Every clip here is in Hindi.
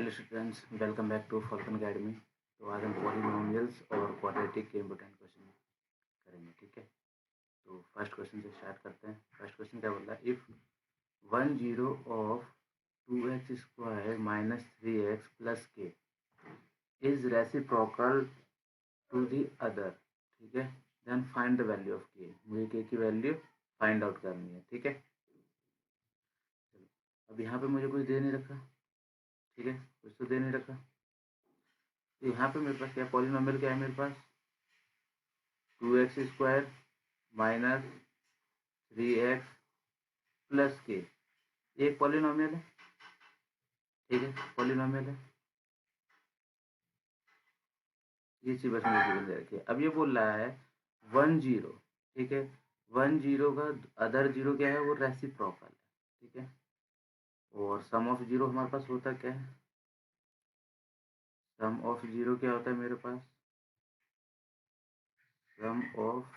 Hello students, welcome back to Falcon Academy. तो आज हम पॉलिनोमियल्स और क्वाड्रेटिक के इम्पोर्टेंट क्वेश्चन करेंगे। ठीक है, तो फर्स्ट क्वेश्चन से स्टार्ट करते हैं। फर्स्ट क्वेश्चन क्या बोल रहा है? If 10 of 2x² minus 3x plus k is reciprocal to the other, ठीक है, then find the value of k. मुझे के की वैल्यू फाइंड आउट करनी है। ठीक है, चलो अब यहाँ पे मुझे कुछ दे नहीं रखा। ठीक है, कुछ तो दे नहीं रखा। तो यहाँ पे मेरे पास क्या पॉलिनोमियल क्या है? मेरे पास 2x² माइनस 3x प्लस के, एक पॉलिनोमियल है। ठीक है, पॉलिनोमियल है, ये चीज बस मुझे ध्यान रखिए। अब ये बोल रहा है 10, ठीक है, 10 का अदर जीरो क्या है? वो रेसिप्रोकल है। ठीक है, और सम ऑफ जीरो हमारे पास होता क्या है? सम ऑफ जीरो क्या होता है मेरे पास? सम ऑफ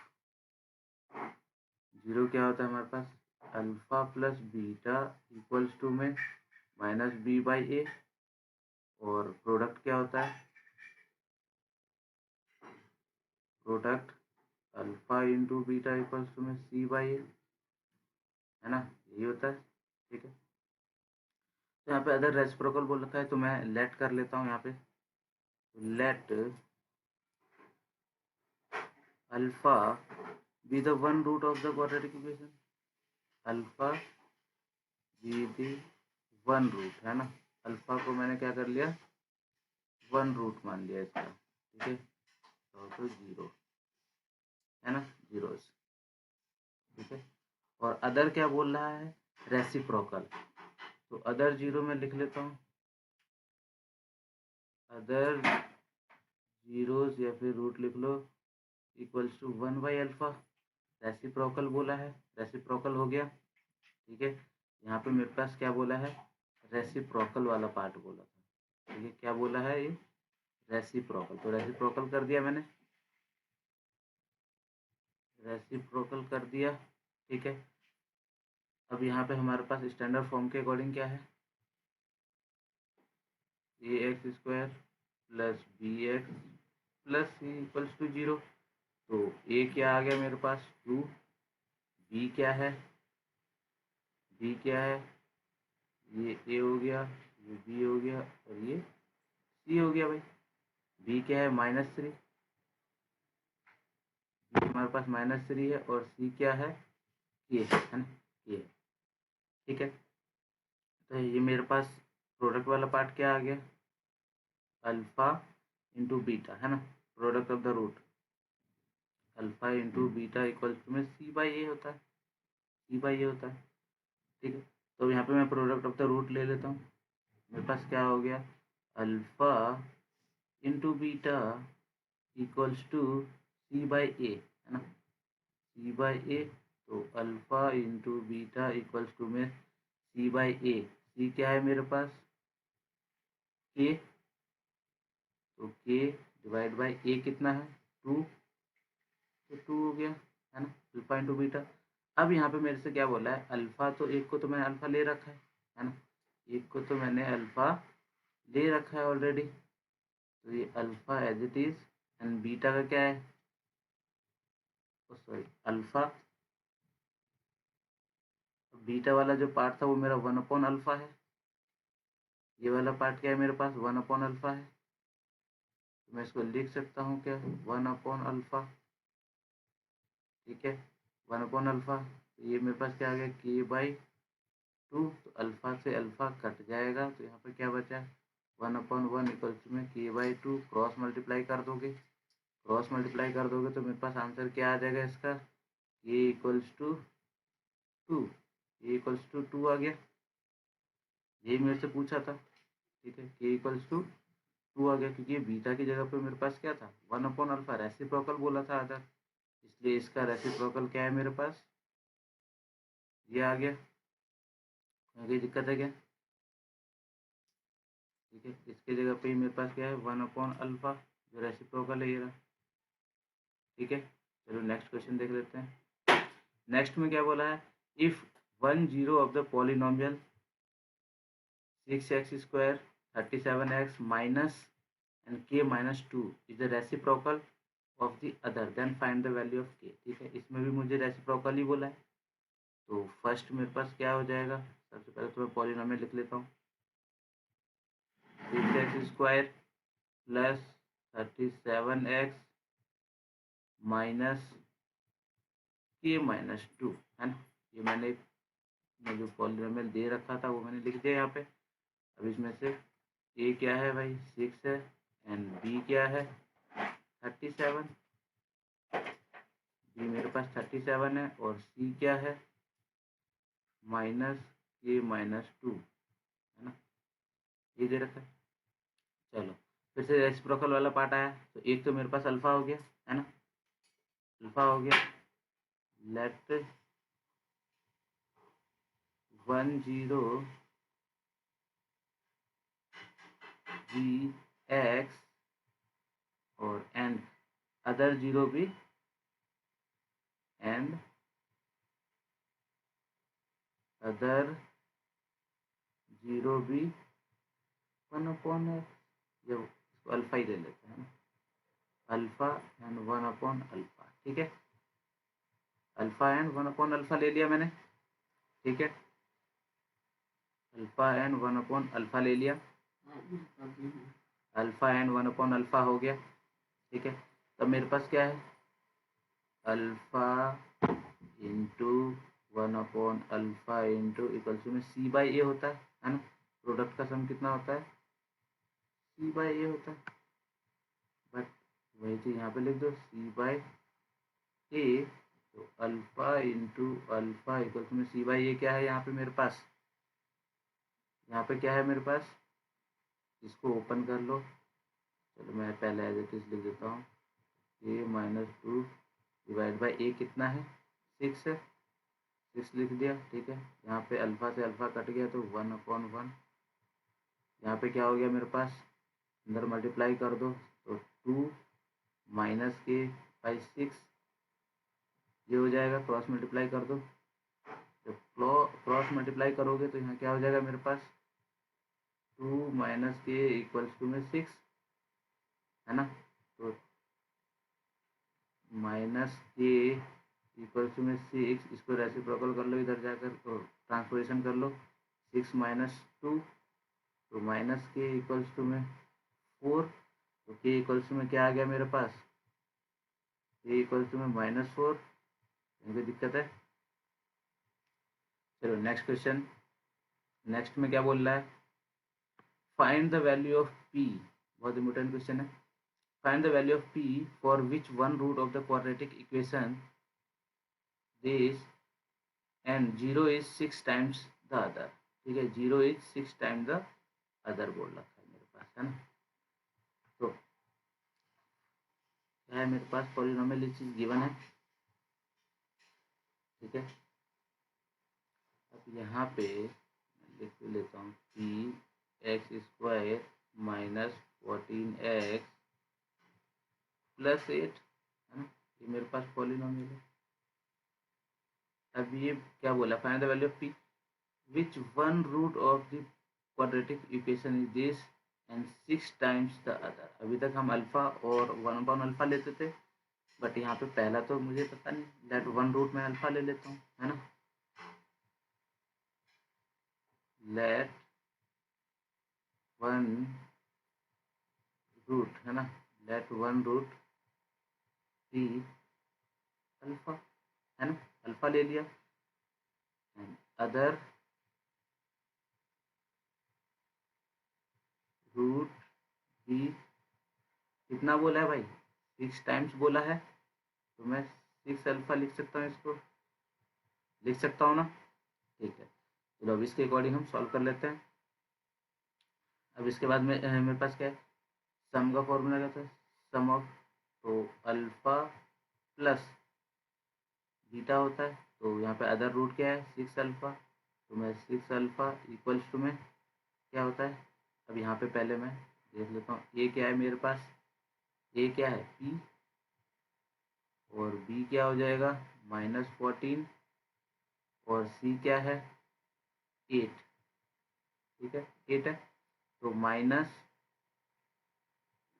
जीरो क्या होता है हमारे पास? Alpha plus beta equals to में माइनस बी बाई ए, और प्रोडक्ट क्या होता है? Product alpha into beta equals to में सी बाई ए, है ना, यही होता है। ठीक है, तो यहाँ पे अदर रेसिप्रोकल बोल रखा है, तो मैं लेट कर लेता हूँ यहाँ पे। Let alpha be the one root of the quadratic equation. Alpha be the one root, है ना। अल्फा को मैंने क्या कर लिया? वन रूट मान लिया इसका। ठीक है, तो जीरो, है ना, जीरोस। ठीक है, और अदर क्या बोल रहा है? रेसिप्रोकल। तो अदर जीरो में लिख लेता हूँ, अदर जीरोस या फिर रूट लिख लो इक्वल्स टू 1/अल्फा। रेसिप्रोकल बोला है, रेसिप्रोकल हो गया। ठीक है, यहाँ पे मेरे पास क्या बोला है? रेसिप्रोकल वाला पार्ट बोला था। ठीक है, क्या बोला है ये? रेसिप्रोकल। तो रेसिप्रोकल कर दिया मैंने, रेसिप्रोकल कर दिया। ठीक है, अब यहाँ पे हमारे पास स्टैंडर्ड फॉर्म के अकॉर्डिंग क्या है? ax² plus bx plus c equals to 0। तो a क्या आ गया मेरे पास? 2। b क्या है? b क्या है? ये a हो गया, ये b हो गया, और ये c हो गया भाई। b क्या है? -3। b हमारे पास -3 है, और c क्या है? ये है ना, ये है। ठीक है, तो ये मेरे पास प्रोडक्ट वाला पार्ट क्या आ गया? अल्फा इंटू बीटा, है ना, product of the root alpha into beta equal to में सी बाई ए होता है, सी बाई ए होता है। ठीक है, तो यहाँ पे मैं प्रोडक्ट ऑफ द रूट ले लेता हूँ। मेरे पास क्या हो गया? Alpha into beta equals to c by a, है ना, सी बाई ए। तो alpha into beta equals to में सी बाई ए। सी क्या है मेरे पास? के। तो के डिवाइड बाई ए कितना है? 2। तो 2 हो गया, है ना, अल्फा इंटू बीटा। अब यहाँ पे मेरे से क्या बोला है? अल्फा, तो एक को तो मैंने अल्फा ले रखा है ना, एक को तो मैंने अल्फा ले रखा है ऑलरेडी। तो ये alpha as it is, and beta का क्या है? सॉरी, अल्फा, बीटा वाला जो पार्ट था वो मेरा 1/अल्फा है। ये वाला पार्ट क्या है मेरे पास? 1/अल्फा है। तो मैं इसको लिख सकता हूँ क्या? 1/अल्फा। ठीक है, 1/अल्फा। तो ये मेरे पास क्या आ गया? k/2। तो अल्फा से अल्फा कट जाएगा, तो यहाँ पे क्या बचा? 1/1 इक्वल्स में k/2। क्रॉस मल्टीप्लाई कर दोगे, क्रॉस मल्टीप्लाई कर दोगे तो मेरे पास आंसर क्या आ जाएगा इसका? k equals to 2। k equals to 2 आ गया, यही मेरे से पूछा था। ठीक है, k इक्वल्स टू 2 आ गया, क्योंकि ये बीटा की जगह पे मेरे पास क्या था? 1/अल्फा, रेसिप्रोकल बोला था अदर, इसलिए इसका रेसिप्रोकल क्या है मेरे पास? ये आ गया। आगे दिक्कत है क्या? ठीक है, इसके जगह पे ही मेरे पास क्या है? 1/अल्फा, जो रेसिप्रोकल है ये रहा। ठीक है, चलो नेक्स्ट क्वेश्चन देख लेते हैं। नेक्स्ट में क्या बोला है? If 10 of the polynomial 6x² 37x minus and k minus 2 is the reciprocal of the other, then find the value of k। ठीक है, इसमें भी मुझे रेसिप्रोकल ही बोला है, तो फर्स्ट मेरे पास क्या हो जाएगा, सबसे पहले तो मैं पॉलिनोमियल लिख लेता हूँ। 6x² plus 37x minus k minus 2 है ना। ये मैंने जो पॉलिनोमियल दे रखा था वो मैंने लिख दिया यहाँ पे। अब इसमें से a क्या है भाई 6 है, एंड b क्या है 37, b मेरे पास 37 है, और c क्या है माइनस k माइनस 2 है ना, ये दे रखा है। चलो फिर से रेसिप्रोकल वाला पार्ट आया, तो एक तो मेरे पास अल्फा हो गया है ना, अल्फा हो गया। लेट 10 जी एक्स और एंड अदर जीरो भी, एंड अदर जीरो भी 1/x, जब इसको अल्फा ही ले लेते हैं, अल्फा एंड 1/अल्फा। ठीक है, अल्फा एंड 1/अल्फा ले लिया मैंने। ठीक है, अल्फा एंड 1/अल्फा ले लिया, अल्फा एंड 1/अल्फा हो गया। ठीक है, तब मेरे पास क्या है अल्फा इंटू 1/अल्फा इंटू इक्वल टू में c/a होता है ना। प्रोडक्ट का सम कितना होता है c/a होता है, बट वही चीज यहाँ पे लिख दो c/a, तो alpha into alpha equal to में c/a क्या है यहाँ पे मेरे पास, यहाँ पे क्या है मेरे पास, इसको ओपन कर लो। चलो मैं पहले एज इट इज लिख देता हूँ, a minus 2 divide by a कितना है 6 है, 6 लिख दिया। ठीक है, यहाँ पे अल्फा से अल्फा कट गया तो 1/1, यहाँ पे क्या हो गया मेरे पास, अंदर मल्टीप्लाई कर दो तो 2 माइनस के बाई 6, ये हो जाएगा, क्रॉस मल्टीप्लाई कर दो, जब क्रॉस मल्टीप्लाई करोगे तो यहाँ क्या हो जाएगा मेरे पास 2 माइनस के इक्वल्स टू में 6 है ना, तो माइनस के इक्वल्स टू में 6, इसको रेसिप्रोकल कर लो इधर जाकर, तो ट्रांसपोजिशन कर लो 6 माइनस 2, तो माइनस के इक्वल्स टू में 4, तो के इक्वल्स टू में क्या आ गया मेरे पास, के इक्वल्स टू में -4, कोई दिक्कत है। चलो नेक्स्ट क्वेश्चन, नेक्स्ट में क्या बोल रहा है, find the value of p, बहुत इंपॉर्टेंट क्वेश्चन है। Find the value of p for which one root of the quadratic equation this and 0 is 6 times the other. ठीक है, 0 इज 6 टाइम्स द अदर बोल रखा है मेरे पास है ना। तो क्या है मेरे पास पॉलिनोमियल चीज गिवन है। ठीक है, अब यहाँ पे लिख लेता हूँ p(x² माइनस 14x प्लस 8 है ना, ये मेरे पास पॉलिनोमियल है। अब ये क्या बोला, find the value of p which one root of the quadratic equation is this and 6 times the other. अभी तक हम अल्फा और 1/अल्फा लेते थे, बट यहाँ पे पहला तो मुझे पता नहीं, लेट वन रूट में अल्फा ले लेता हूँ है ना, लेट वन रूट है ना, let one root be alpha है ना, अल्फा ले लिया, एंड अदर रूट बी कितना बोला है भाई 6 टाइम्स बोला है, तो मैं 6 अल्फा लिख सकता हूँ, इसको लिख सकता हूँ ना। ठीक है, चलो अब इसके अकॉर्डिंग हम सॉल्व कर लेते हैं। अब इसके बाद में मेरे पास क्या है, सम का फॉर्मूला क्या था, सम ऑफ, तो अल्फा प्लस बीटा होता है, तो यहाँ पे अदर रूट क्या है 6 अल्फा, तो मैं 6 अल्फा इक्वल्स टू में क्या होता है, अब यहाँ पे पहले मैं देख लेता हूँ ए क्या है मेरे पास, ए क्या है p, और b क्या हो जाएगा -14, और c क्या है 8। ठीक है, 8 है, तो माइनस,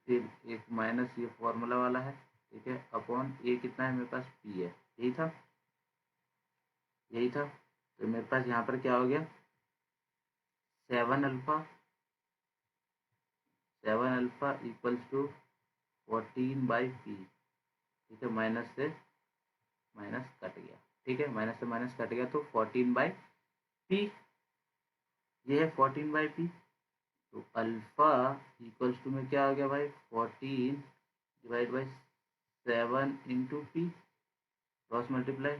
फिर एक माइनस ये फॉर्मूला वाला है, ठीक है, अपॉन ए कितना है मेरे पास, पी है। यही था, यही था। तो मेरे पास यहाँ पर क्या हो गया, 7 अल्फा इक्वल्स टू 14/p, ठीक है, माइनस से माइनस कट गया, ठीक है, माइनस से माइनस कट गया, तो 14/p, ये है 14/p। तो अल्फा इक्वल्स टू में क्या आ गया भाई, 14/7 × p, क्रॉस मल्टीप्लाई।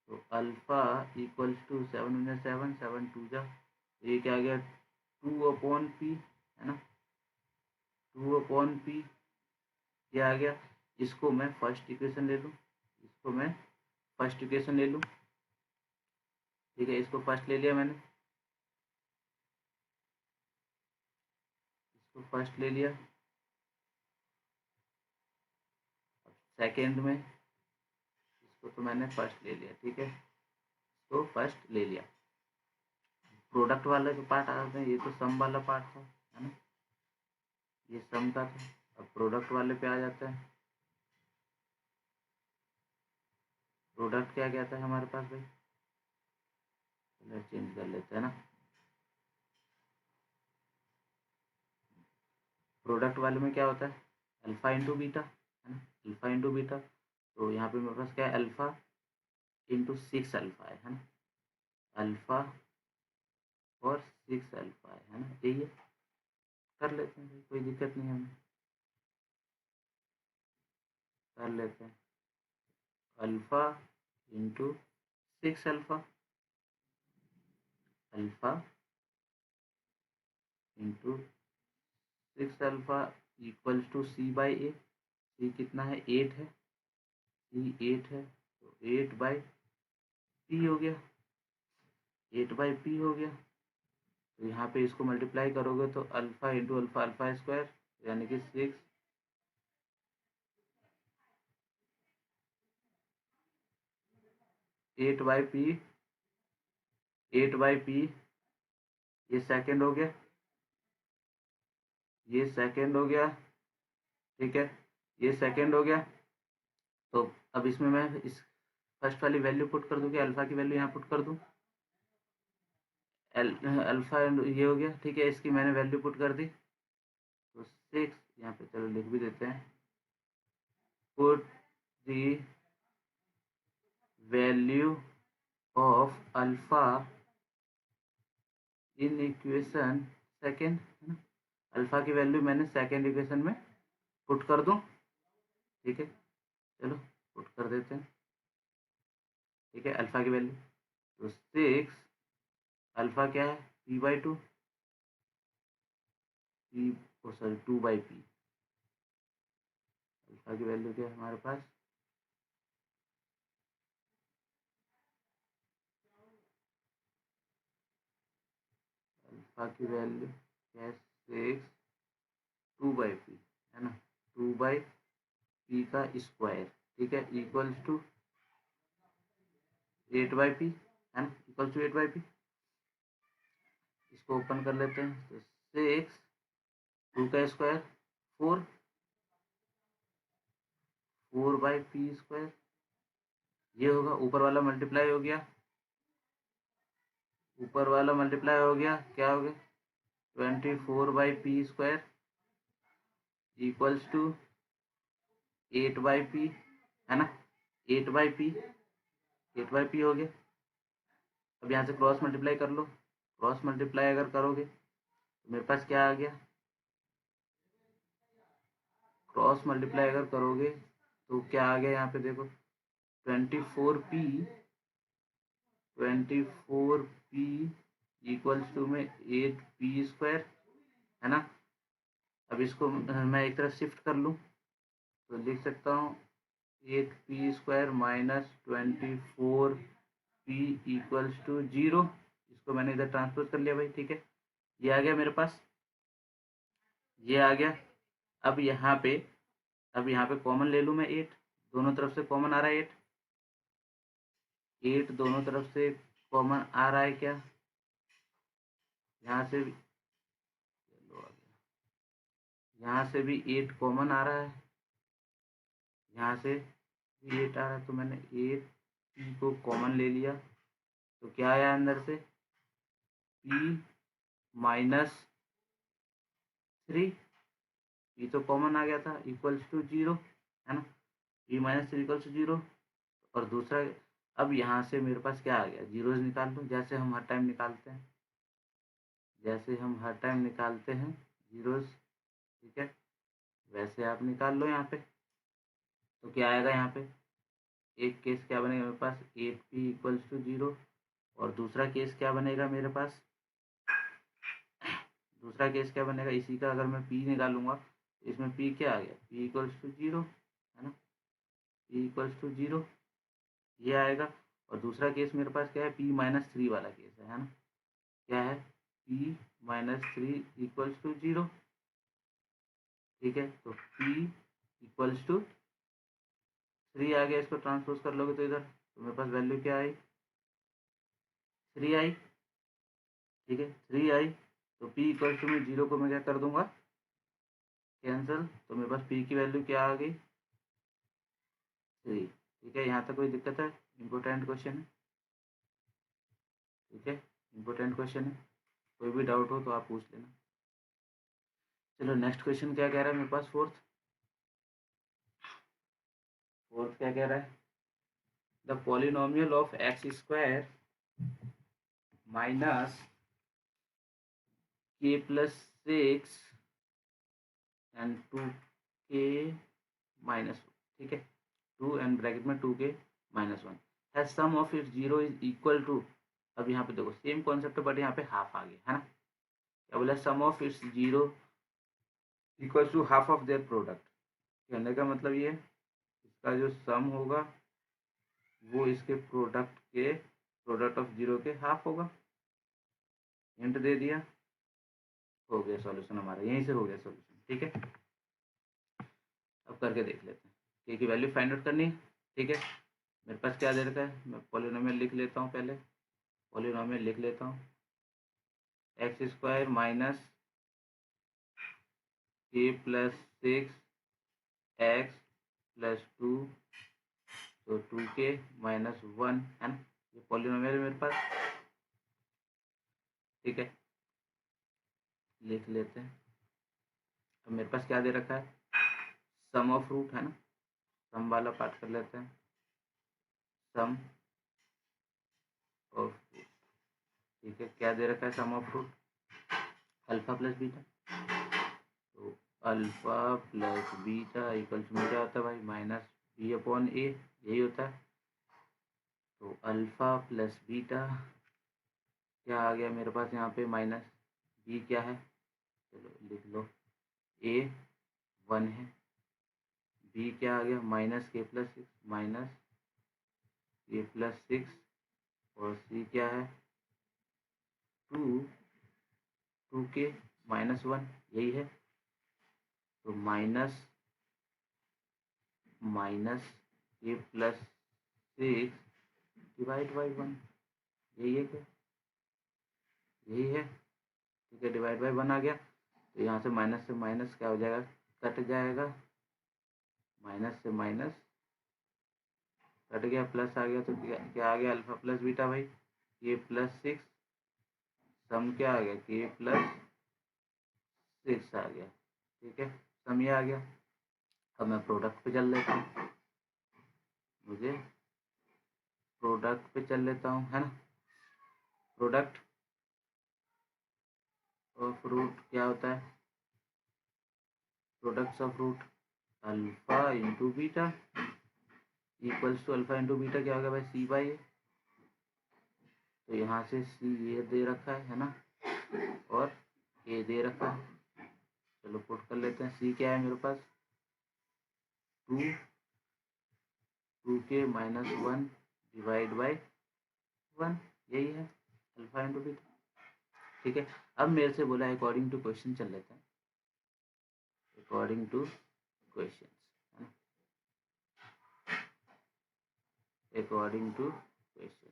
तो अल्फा इक्वल्स टू 7 × 7, 7 2 जा, ये क्या आ गया, 2/p, है ना, 2/p, क्या आ गया। इसको मैं फर्स्ट इक्वेशन ले लूँ, इसको मैं फर्स्ट इक्वेशन ले लूँ, ठीक है, इसको फर्स्ट ले लिया मैंने, इसको फर्स्ट ले लिया। सेकेंड में इसको तो मैंने फर्स्ट ले लिया, ठीक है, इसको फर्स्ट ले लिया। प्रोडक्ट वाला जो पार्ट आ रहा है, ये तो सम वाला पार्ट था, है ना, ये सम का था। अब प्रोडक्ट वाले पे आ जाता है। प्रोडक्ट क्या कहता है हमारे पास भाई, कलर चेंज कर लेते हैं ना। प्रोडक्ट वाले में क्या होता है, अल्फा इंटू बीटा, है ना, अल्फा इंटू बीटा। तो यहाँ पे मेरे पास क्या है, अल्फा इंटू 6 अल्फा है ना, अल्फा और 6 अल्फा है ना, यही है। कर लेते हैं भाई, कोई दिक्कत नहीं है, हमें कर लेते हैं। Alpha into 6 alpha, alpha into 6 alpha equals to c/a। C कितना है, 8 है, सी 8 है, तो 8/p हो गया, 8/p हो गया। तो यहाँ पे इसको मल्टीप्लाई करोगे तो alpha into alpha, alpha square, यानी कि 6, 8/p, 8/p, ये सेकेंड हो गया, ये सेकेंड हो गया, ठीक है, ये सेकेंड हो गया। तो अब इसमें मैं इस फर्स्ट वाली वैल्यू पुट कर दूँ, कि अल्फा की वैल्यू यहाँ पुट कर दूँ, अल्फा ये हो गया, ठीक है, इसकी मैंने वैल्यू पुट कर दी। तो 6, यहाँ पे चलो लिख भी देते हैं, put the value of alpha in equation second, है ना, अल्फा की वैल्यू मैंने सेकेंड इक्वेशन में पुट कर दूं, ठीक है, चलो पुट कर देते हैं, ठीक है, अल्फा की वैल्यू, तो 6 अल्फा क्या है, p/2, p, ओ सॉरी 2/p, अल्फा की वैल्यू क्या है हमारे पास, अल्फा की वैल्यू क्या है, 6 2/p, है ना, 2/p का स्क्वायर, ठीक है, इक्वल्स टू 8/p, है ना, इक्वल्स टू 8/p। इसको ओपन कर लेते हैं, तो 6 2 का स्क्वायर 4, 4/p स्क्वायर, ये होगा, ऊपर वाला मल्टीप्लाई हो गया, ऊपर वाला मल्टीप्लाई हो गया, क्या हो गया, 24/p square equals to 8/p, है ना, 8/p, 8/p हो गया। अब यहाँ से क्रॉस मल्टीप्लाई कर लो, क्रॉस मल्टीप्लाई अगर करोगे तो मेरे पास क्या आ गया, क्रॉस मल्टीप्लाई अगर करोगे तो क्या आ गया, यहाँ पे देखो 24p, 24p इक्वल्स टू में 8p स्क्वायर, है ना। अब इसको मैं एक तरफ शिफ्ट कर लूँ तो लिख सकता हूँ 8p square minus 24p equals to 0। इसको मैंने इधर ट्रांसपोज कर लिया भाई, ठीक है, ये आ गया मेरे पास, ये आ गया। अब यहाँ पे, अब यहाँ पे कॉमन ले लूँ मैं 8, दोनों तरफ से कॉमन आ रहा है 8, 8 दोनों तरफ से कॉमन आ रहा है, क्या यहाँ से यहाँ से भी 8 कॉमन आ रहा है, यहाँ से भी 8 आ रहा है, तो मैंने 8 पी को कॉमन ले लिया, तो क्या आया अंदर से पी माइनस 3, पी तो कॉमन आ गया था, इक्वल्स टू 0, है ना, पी माइनस 3 इक्वल्स टू 0। और दूसरा, अब यहाँ से मेरे पास क्या आ गया, जीरोज निकाल लो, जैसे हम हर टाइम निकालते हैं, जीरोज, ठीक है, वैसे आप निकाल लो यहाँ पे। तो क्या आएगा यहाँ पे, एक केस क्या बनेगा मेरे पास 8p इक्वल्स टू 0, और दूसरा केस क्या बनेगा मेरे पास, दूसरा केस क्या बनेगा, इसी का अगर मैं p निकालूंगा तो इसमें p क्या आ गया, p इक्वल्स टू 0, है ना, p इक्वल्स टू 0 ये आएगा। और दूसरा केस मेरे पास क्या है, p माइनस 3 वाला केस है ना, क्या है p माइनस 3 इक्वल्स टू 0, ठीक है, तो p इक्वल्स टू 3 आ गया, इसको ट्रांसपोज कर लोगे तो इधर, तो मेरे पास वैल्यू क्या आई, 3 आई, ठीक है, 3 आई, तो p इक्वल्स टू में 0 को मैं क्या कर दूंगा, कैंसिल, तो मेरे पास p की वैल्यू क्या आ गई, 3, ठीक है। यहाँ तक कोई दिक्कत है, इम्पोर्टेंट क्वेश्चन है, ठीक है, इम्पोर्टेंट क्वेश्चन है, कोई भी डाउट हो तो आप पूछ लेना। चलो नेक्स्ट क्वेश्चन क्या कह रहा है मेरे पास, फोर्थ क्या कह रहा है, the polynomial of x square minus k plus 6 and 2k minus, ठीक है, 2 एंड ब्रैकेट में 2k minus 1 has sum of its 0 is equal to, अब यहाँ पे देखो सेम कॉन्सेप्ट है बट यहाँ पे हाफ आ गया, है ना, क्या बोला, sum of its 0 equal to half of their product, कहने का मतलब ये इसका जो सम होगा वो इसके प्रोडक्ट ऑफ 0 के हाफ होगा, हिंट दे दिया, हो गया सॉल्यूशन हमारा, यहीं से हो गया सॉल्यूशन, ठीक है। अब करके देख लेते हैं, k की वैल्यू फाइंड आउट करनी है, ठीक है, मेरे पास क्या दे रखा है, मैं पॉलिनोमियल लिख लेता हूँ, पहले पॉलिनोमियल लिख लेता हूँ, x square minus k plus 6 x plus 2, तो 2k माइनस 1, है ना, ये पॉलिनोमियल है मेरे पास, ठीक है, लिख लेते हैं। अब मेरे पास क्या दे रखा है, सम ऑफ रूट, है ना, सम वाला पार्ट कर लेते हैं, सम ऑफ रूट, ठीक है, क्या दे रखा है sum of root, alpha plus beta, तो अल्फा प्लस बीटा इक्वल्स में क्या होता है भाई, माइनस बी अपॉन ए, यही होता है, तो अल्फा प्लस बीटा क्या आ गया मेरे पास यहाँ पे, माइनस बी क्या है, चलो लिख लो, ए 1 है, बी क्या आ गया, माइनस के प्लस 6, माइनस के प्लस 6, और सी क्या है 2 के माइनस 1, यही है, तो माइनस के प्लस 6 डिवाइड बाई 1, यही है क्या, यही है, ठीक है, डिवाइड बाई 1 आ गया, तो यहाँ से माइनस क्या हो जाएगा, कट जाएगा, माइनस से माइनस कट गया, प्लस आ गया, तो क्या आ गया, अल्फा प्लस बीटा भाई, के प्लस 6, सम क्या आ गया, के प्लस 6 आ गया, ठीक है, सम ये आ गया। अब मैं प्रोडक्ट पे चल लेता हूँ, मुझे प्रोडक्ट पे चल लेता हूँ, है ना, प्रोडक्ट ऑफ रूट क्या होता है, products of root alpha into beta equals to alpha into beta क्या होगा भाई, सी बाई ए, तो यहाँ से सी ये दे रखा है ना, और ए दे रखा है, चलो पुट कर लेते हैं, सी क्या है मेरे पास 2 के माइनस 1 डिवाइड बाई 1, यही है अल्फा इंटू बीटा, ठीक है। अब मेरे से बोला है अकॉर्डिंग टू क्वेश्चन, चल लेते हैं अकॉर्डिंग टू क्वेश्चन, है ना, अकॉर्डिंग टू क्वेश्चन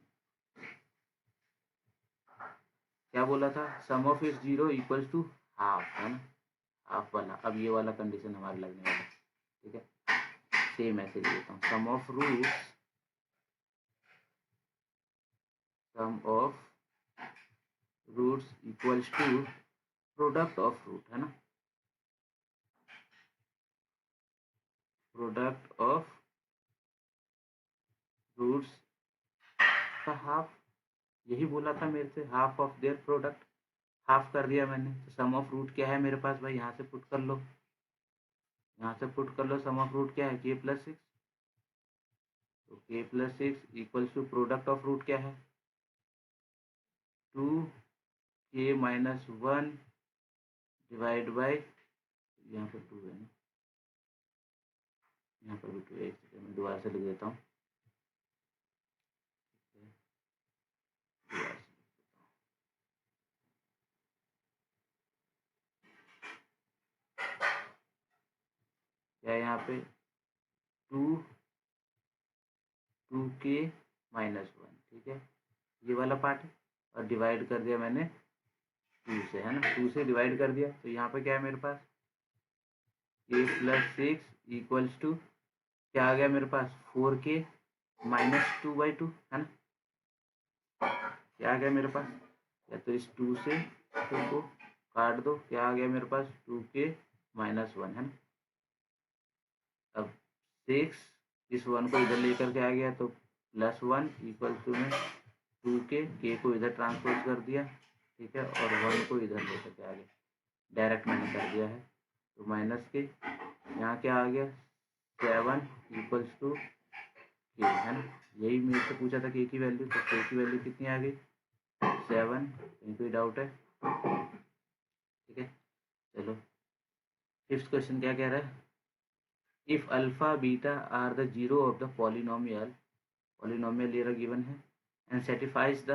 क्या बोला था, sum of its 0 equals to half, है ना, हाफ वाला। अब ये वाला कंडीशन हमारे लगने वाला है, ठीक है। सेम ऐसे देता हूँ, sum of roots equals to product of root, है ना, प्रोडक्ट ऑफ रूट्स का हाफ, यही बोला था मेरे से, half of their product, half कर दिया मैंने। तो सम ऑफ रूट क्या है मेरे पास भाई, यहाँ से पुट कर लो, यहाँ से पुट कर लो। सम ऑफ रूट क्या है, k + 6, तो k + 6 equals to product of root क्या है, 2k - 1 डिवाइड बाई, यहाँ पर 2 है ना, यहाँ पर भी 2 है, एक सेकेंड में दोबारा से लिख देता हूँ, दोबारा से। क्या है यहाँ पे, 2k - 1, ठीक है, ये वाला पार्ट है, और डिवाइड कर दिया मैंने 2 से, है ना, 2 से डिवाइड कर दिया। तो यहाँ पे क्या है मेरे पास, k + 6 इक्वल्स टू क्या आ गया मेरे पास, 4k - 2/2, है ना। क्या आ गया मेरे पास, या तो इस 2 से 2 को काट दो, क्या आ गया मेरे पास, 2k - 1, है ना। अब 6 इस 1 को इधर लेकर के आ गया, तो +1 इक्वल टू में 2k को इधर ट्रांसपोज कर दिया, ठीक है, और 1 को इधर लेकर के आ गया, डायरेक्ट मैंने कर दिया है। तो माइनस के यहाँ क्या आ गया, 7 इक्वल्स टू k, है ना। यही मेरे से पूछा था k की वैल्यू, तो k की वैल्यू कितनी आ गई, 7। कहीं कोई डाउट है, ठीक है। चलो, फिफ्थ क्वेश्चन क्या कह रहा है, if alpha beta are the zero of the polynomial ये गिवन है, एंड सेटिफाइज द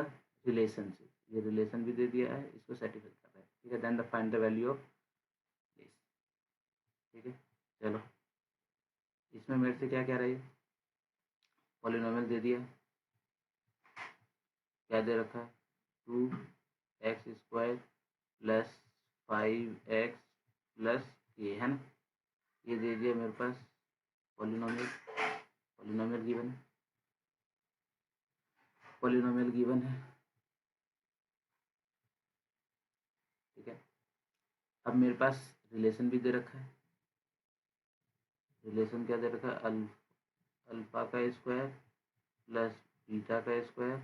रिलेशनशिप, ये रिलेशन भी दे दिया है, इसको सेटिफाई कर रहा है, ठीक है। Then the find the value of this, ठीक है। चलो, इसमें मेरे से क्या कह रहा है, पॉलिनोमियल दे दिया, क्या दे रखा है, 2x² + 5x + k, है ना, ये दे दिया मेरे पास पॉलिनोमियल गिवन है, ठीक है। अब मेरे पास रिलेशन भी दे रखा है, रिलेशन क्या दे रखा है, अल्फा का स्क्वायर प्लस बीटा का square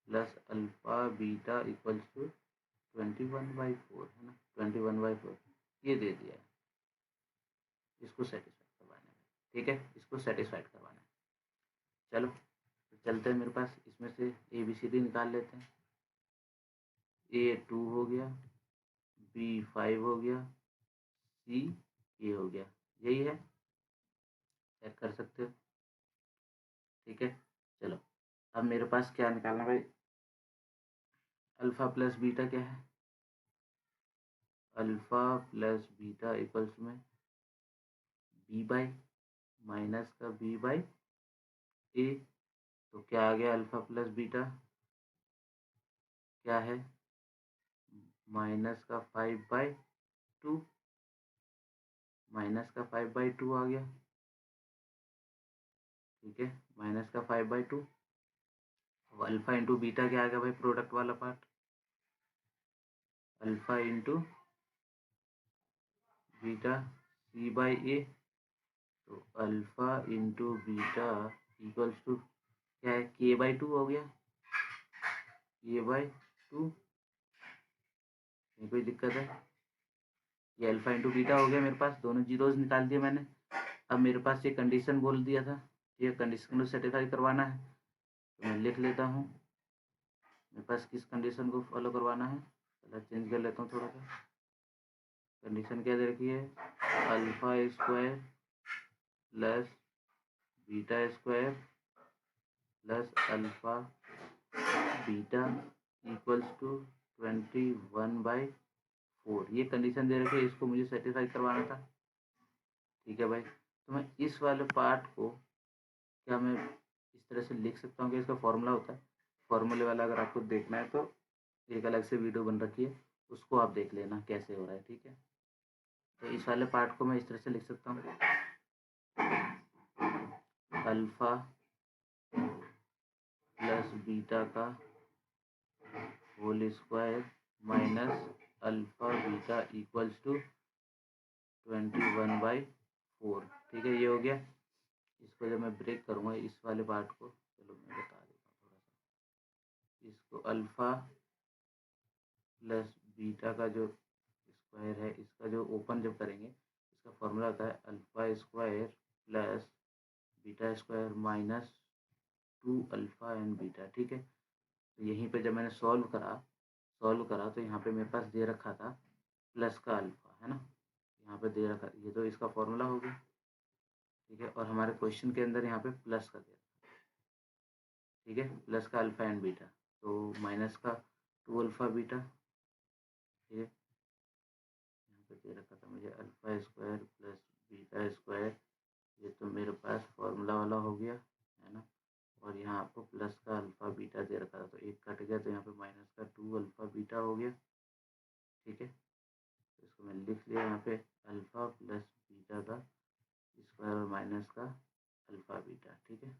plus alpha beta equals to 21/4, है ना, 21/4 ये दे दिया है। इसको सेटिस्फाइड करवाना है, ठीक है, इसको सेटिस्फाइड करवाना है। चलो, तो चलते हैं, मेरे पास इसमें से ABCD निकाल लेते हैं। A 2 हो गया, B 5 हो गया, C ये हो गया, यही है, चेक कर सकते हो, ठीक है। चलो, अब मेरे पास क्या निकालना भाई, अल्फा प्लस बीटा क्या है, अल्फा प्लस बीटा इक्वल्स में b बाई माइनस का b बाई ए, तो क्या आ गया, अल्फा प्लस बीटा क्या है, माइनस का 5/2, माइनस का 5/2 आ गया, ठीक है, माइनस का 5/2। अब अल्फा इंटू बीटा क्या आ गया भाई, प्रोडक्ट वाला part, alpha into beta c/a, तो alpha into beta equals to क्या है, k/2 हो गया, k/2, कोई दिक्कत है, ये अल्फा इंटू बीटा हो गया मेरे पास, दोनों जीरोज निकाल दिए मैंने। अब मेरे पास ये कंडीशन बोल दिया था, ये कंडीशन को सेटिस्फाई करवाना है, तो मैं लिख लेता हूँ मेरे पास किस कंडीशन को फॉलो करवाना है, पहले चेंज कर लेता हूँ थोड़ा सा। कंडीशन क्या दे रखी है, alpha square plus beta square plus alpha beta equals to 21/4, ये कंडीशन दे रखी है, इसको मुझे सेटिस्फाई करवाना था, ठीक है भाई। तो मैं इस वाले पार्ट को क्या मैं इस तरह से लिख सकता हूँ कि इसका फॉर्मूला होता है, फॉर्मूले वाला अगर आपको देखना है तो एक अलग से वीडियो बन रखी है, उसको आप देख लेना कैसे हो रहा है, ठीक है। तो इस वाले पार्ट को मैं इस तरह से लिख सकता हूँ, अल्फ़ा प्लस बीटा का whole square minus alpha beta equals to 21/4। ठीक है, ये हो गया। इसको जब मैं ब्रेक करूँगा इस वाले पार्ट को, चलो मैं बता देता हूँ थोड़ा सा। इसको अल्फ़ा प्लस बीटा का जो स्क्वायर है, इसका जो ओपन जब करेंगे, इसका फॉर्मूला होता है alpha square plus beta square minus 2 alpha and beta. ठीक है, तो यहीं पे जब मैंने सॉल्व करा तो यहाँ पे मेरे पास दे रखा था प्लस का अल्फ़ा, है ना, यहाँ पे दे रखा, ये तो इसका फॉर्मूला हो गया। ठीक है, और हमारे क्वेश्चन के अंदर यहाँ पे प्लस का दे रखा है। ठीक है, प्लस का अल्फ़ा एंड बीटा, तो माइनस का 2 अल्फ़ा बीटा। ठीक है, यहाँ पे दे रखा था मुझे alpha square plus beta square, ये तो मेरे पास फॉर्मूला वाला हो गया, है ना। और यहाँ आपको प्लस का अल्फ़ा बीटा दे रखा था, तो एक कट गया, तो यहाँ पे माइनस का 2 अल्फ़ा बीटा हो गया। ठीक है, तो इसको मैं लिख लिया यहाँ पे अल्फ़ा प्लस बीटा का स्क्वायर और माइनस का अल्फ़ा बीटा। ठीक है,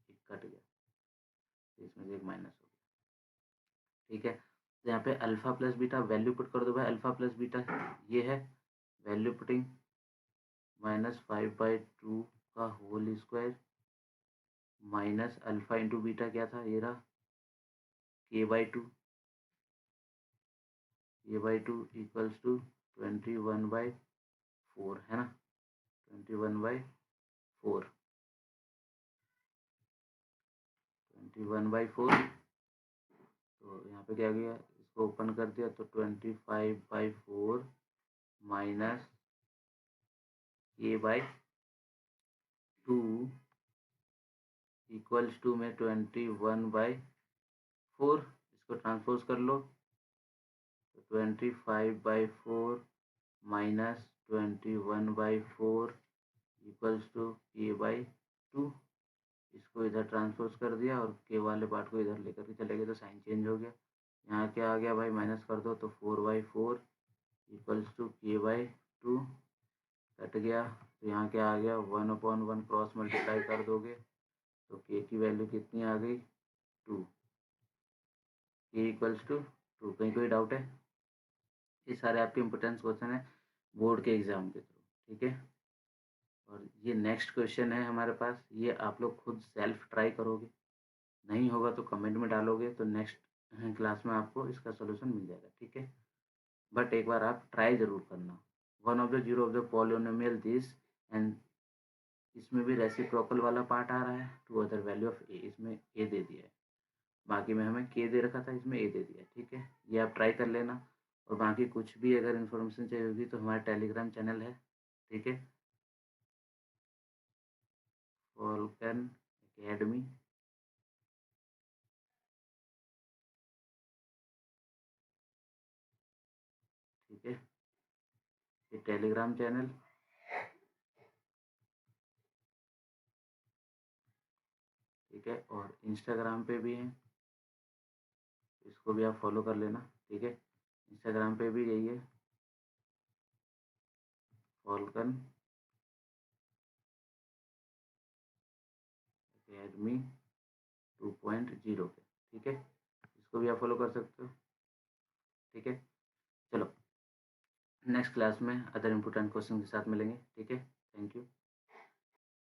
एक कट गया, तो इसमें से एक माइनस हो गया। ठीक है, तो यहाँ पे alpha plus beta value put कर दो भाई। अल्फ़ा प्लस बीटा ये है, वैल्यू पुटिंग -5/2 का whole square minus alpha into beta क्या था, ये रहा k/2, k/2 इक्वल्स टू 21/4, है ना, 21/4, 21/4। तो यहाँ पे क्या गया, इसको ओपन कर दिया तो 25/4 माइनस k/2 इक्वल्स टू में 21/4। इसको ट्रांसपोज कर लो तो 25/4 माइनस 21/4 इक्वल्स टू k/2। इसको इधर ट्रांसपोज कर दिया और के वाले पार्ट को इधर लेकर के चले गए, तो साइन चेंज हो गया। यहाँ क्या आ गया भाई, माइनस कर दो तो 4/4 इक्वल्स टू k/2 कट गया, तो यहाँ क्या आ गया 1/1 क्रॉस मल्टीप्लाई कर दोगे तो k की वैल्यू कितनी आ गई 2, k इक्वल्स टू 2। कहीं कोई डाउट है? ये सारे आपके इम्पोर्टेंस क्वेश्चन है बोर्ड के एग्जाम के थ्रू। ठीक है, और ये नेक्स्ट क्वेश्चन है हमारे पास, ये आप लोग खुद सेल्फ ट्राई करोगे, नहीं होगा तो कमेंट में डालोगे, तो नेक्स्ट क्लास में आपको इसका सोल्यूशन मिल जाएगा। ठीक है, बट एक बार आप ट्राई जरूर करना। 1 of the 0 of the polynomial this and, इसमें भी रेसिप्रोकल वाला पार्ट आ रहा है, टू अदर वैल्यू ऑफ ए, इसमें ए दे दिया है, बाकी में हमें के दे रखा था, इसमें ए दे दिया है। ठीक है, ये आप ट्राई कर लेना, और बाकी कुछ भी अगर इन्फॉर्मेशन चाहिए होगी तो हमारा टेलीग्राम चैनल है। ठीक है, फॉल्कन एकेडमी। ठीक है, ये टेलीग्राम चैनल, ठीक है, और इंस्टाग्राम पे भी है, इसको भी आप फॉलो कर लेना। ठीक है, इंस्टाग्राम पे भी यही है, फॉल्कन एकेडमी 2.0 पे। ठीक है, इसको भी आप फॉलो कर सकते हो। ठीक है, चलो नेक्स्ट क्लास में अदर इम्पोर्टेंट क्वेश्चन के साथ मिलेंगे। ठीक है, थैंक यू।